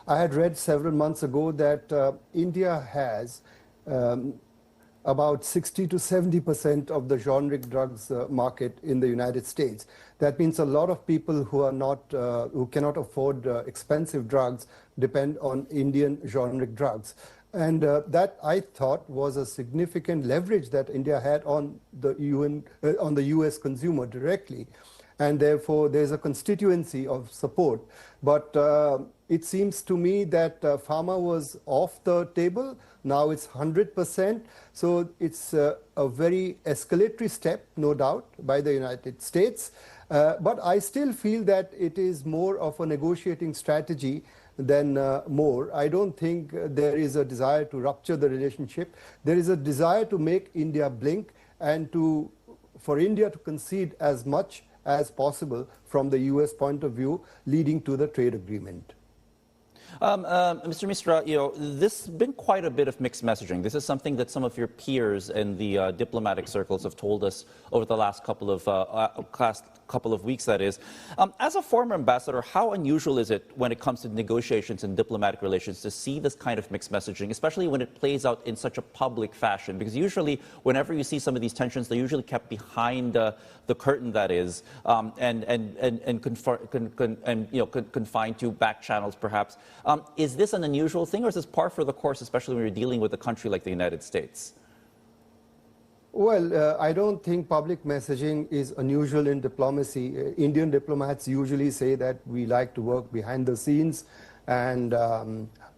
I had read several months ago that India has about 60 to 70% of the generic drugs market in the United States. That means a lot of people who are not, who cannot afford expensive drugs depend on Indian generic drugs. And that, I thought, was a significant leverage that India had on the on the US consumer directly. And therefore, there's a constituency of support. But it seems to me that pharma was off the table. Now it's 100%. So it's a very escalatory step, no doubt, by the United States. But I still feel that it is more of a negotiating strategy than more. I don't think there is a desire to rupture the relationship. There is a desire to make India blink and for India to concede as much as possible from the US point of view, leading to the trade agreement. Mr. Misra, this has been quite a bit of mixed messaging. This is something that some of your peers in the diplomatic circles have told us over the last couple of weeks, that is. As a former ambassador, how unusual is it when it comes to negotiations and diplomatic relations to see this kind of mixed messaging, especially when it plays out in such a public fashion? Because usually, whenever you see some of these tensions, they're usually kept behind the curtain, that is, and confined to back channels, perhaps. Is this an unusual thing, or is this par for the course, especially when you're dealing with a country like the United States? Well, I don't think public messaging is unusual in diplomacy. Indian diplomats usually say that we like to work behind the scenes and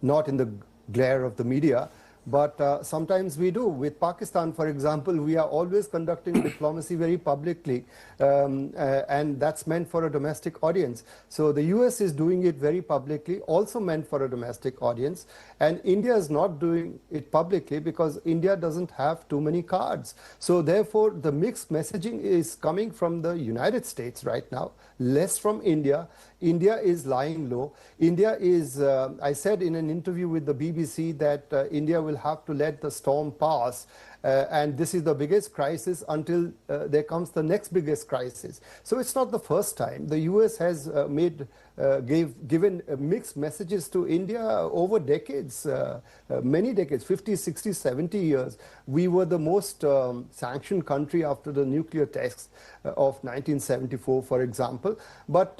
not in the glare of the media. But sometimes we do. With Pakistan, for example, we are always conducting diplomacy very publicly, and that's meant for a domestic audience. So the US is doing it very publicly, also meant for a domestic audience. And India is not doing it publicly because India doesn't have too many cards. So therefore, the mixed messaging is coming from the United States right now, less from India. India is lying low. India is, I said in an interview with the BBC that India will have to let the storm pass. And this is the biggest crisis until there comes the next biggest crisis. So it's not the first time. The US has given mixed messages to India over decades, many decades, 50, 60, 70 years. We were the most sanctioned country after the nuclear tests of 1974, for example. But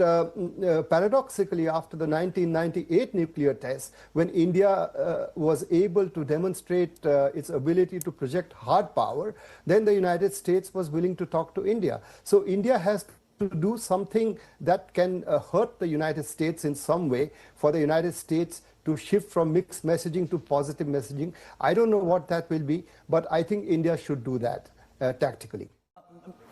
paradoxically, after the 1998 nuclear tests, when India was able to demonstrate its ability to project hard power, then the United States was willing to talk to India. So India has to do something that can hurt the United States in some way for the United States to shift from mixed messaging to positive messaging. I don't know what that will be, but I think India should do that tactically.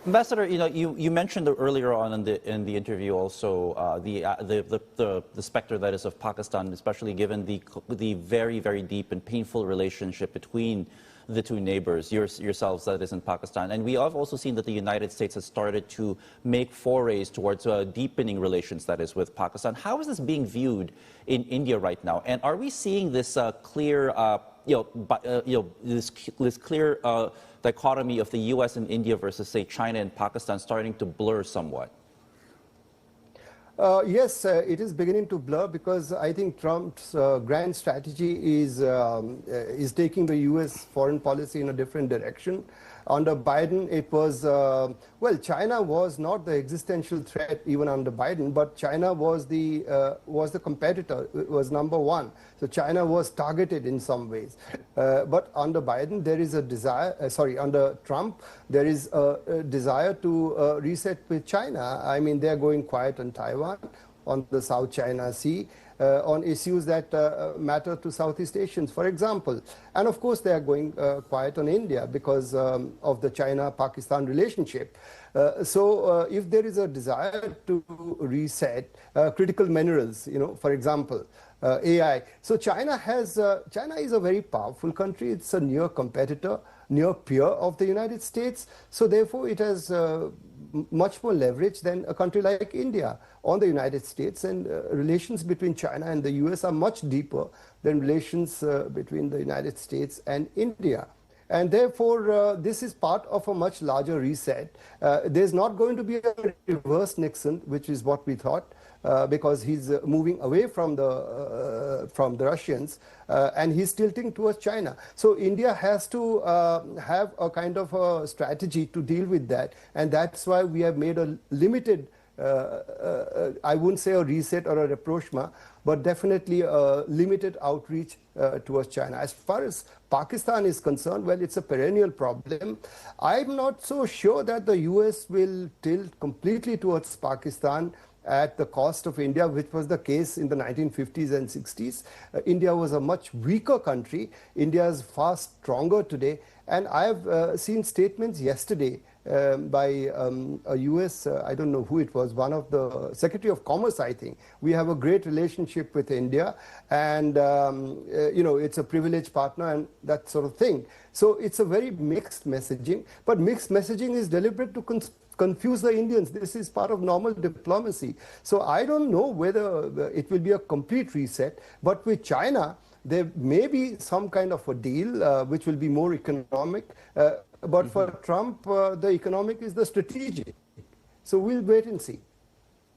Ambassador, you mentioned earlier on in the interview also the specter that is of Pakistan, especially given the very, very deep and painful relationship between the two neighbors, yourselves, that is, in Pakistan. And we have also seen that the United States has started to make forays towards deepening relations, that is, with Pakistan. How is this being viewed in India right now? And are we seeing this clear, this clear dichotomy of the U.S. and India versus, say, China and Pakistan starting to blur somewhat? Yes, it is beginning to blur because I think Trump's grand strategy is taking the U.S. foreign policy in a different direction. Under Biden, it was, well, China was not the existential threat even under Biden, but China was the competitor, it was number one. So China was targeted in some ways. But under Biden, there is a desire, under Trump, there is a desire to reset with China. I mean, they're going quiet on Taiwan, on the South China Sea, on issues that matter to Southeast Asians, for example. And of course, they are going quiet on India because of the China-Pakistan relationship. So if there is a desire to reset critical minerals, for example, AI. So China is a very powerful country. It's a near competitor, near peer of the United States. So therefore, it has much more leverage than a country like India on the United States, and relations between China and the US are much deeper than relations between the United States and India. And therefore, this is part of a much larger reset. There's not going to be a reverse Nixon, which is what we thought. because he's moving away from the Russians, and he's tilting towards China. So India has to have a kind of a strategy to deal with that, and that's why we have made a limited, I wouldn't say a reset or a rapprochement, but definitely a limited outreach towards China. As far as Pakistan is concerned, well, it's a perennial problem. I'm not so sure that the US will tilt completely towards Pakistan at the cost of India, which was the case in the 1950s and 60s. India was a much weaker country. India is far stronger today. And I've seen statements yesterday by a US, I don't know who it was, one of the Secretary of Commerce, I think. We have a great relationship with India, and it's a privileged partner and that sort of thing. So it's a very mixed messaging, but mixed messaging is deliberate to confuse the Indians. This is part of normal diplomacy. So I don't know whether it will be a complete reset, but with China, there may be some kind of a deal which will be more economic. But for Trump, the economic is the strategic. So we'll wait and see.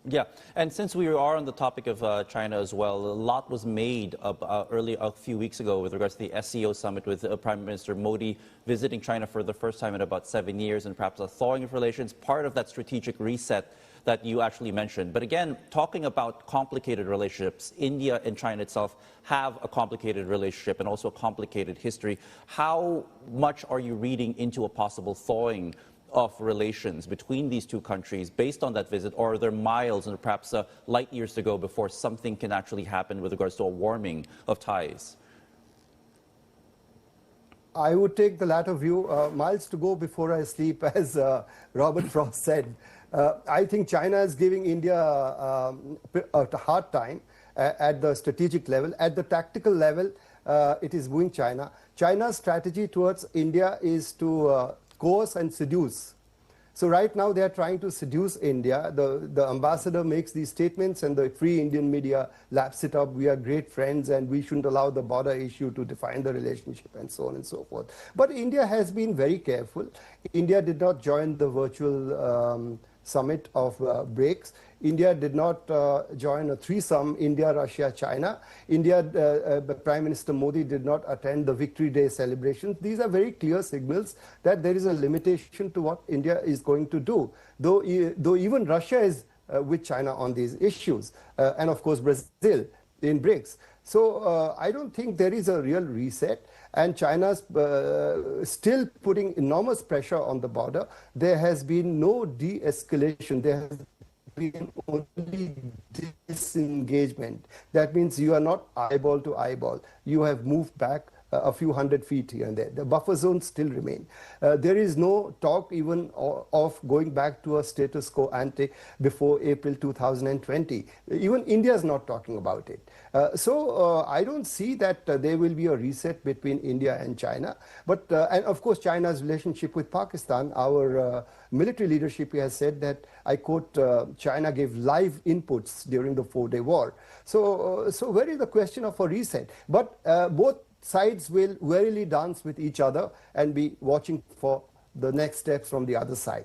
Yeah, and since we are on the topic of China as well, a lot was made a few weeks ago with regards to the SCO summit with Prime Minister Modi visiting China for the first time in about 7 years, and perhaps a thawing of relations, part of that strategic reset that you actually mentioned. But again, talking about complicated relationships, India and China itself have a complicated relationship and also a complicated history. How much are you reading into a possible thawing of relations between these two countries based on that visit, or are there miles and perhaps light years to go before something can actually happen with regards to a warming of ties? I would take the latter view. Miles to go before I sleep, as Robert Frost said. I think China is giving India a hard time at the strategic level. At the tactical level, it is wooing China. China's strategy towards India is to coerce and seduce. So right now they are trying to seduce India. The ambassador makes these statements and the free Indian media laps it up. We are great friends and we shouldn't allow the border issue to define the relationship and so on and so forth. But India has been very careful. India did not join the virtual summit of BRICS. India did not join a threesome, India, Russia, China. Prime Minister Modi did not attend the Victory Day celebrations. These are very clear signals that there is a limitation to what India is going to do, though even Russia is with China on these issues, and of course Brazil in BRICS. So I don't think there is a real reset, and China's still putting enormous pressure on the border. There has been no de-escalation. There has been only disengagement. That means you are not eyeball to eyeball. You have moved back a few hundred feet here and there. The buffer zones still remain. There is no talk even of going back to a status quo ante before April 2020. Even India is not talking about it. So I don't see that there will be a reset between India and China. But and of course, China's relationship with Pakistan, our military leadership has said that, I quote, China gave live inputs during the 4-day war. So where is the question of a reset? But both sides will warily dance with each other and be watching for the next steps from the other side.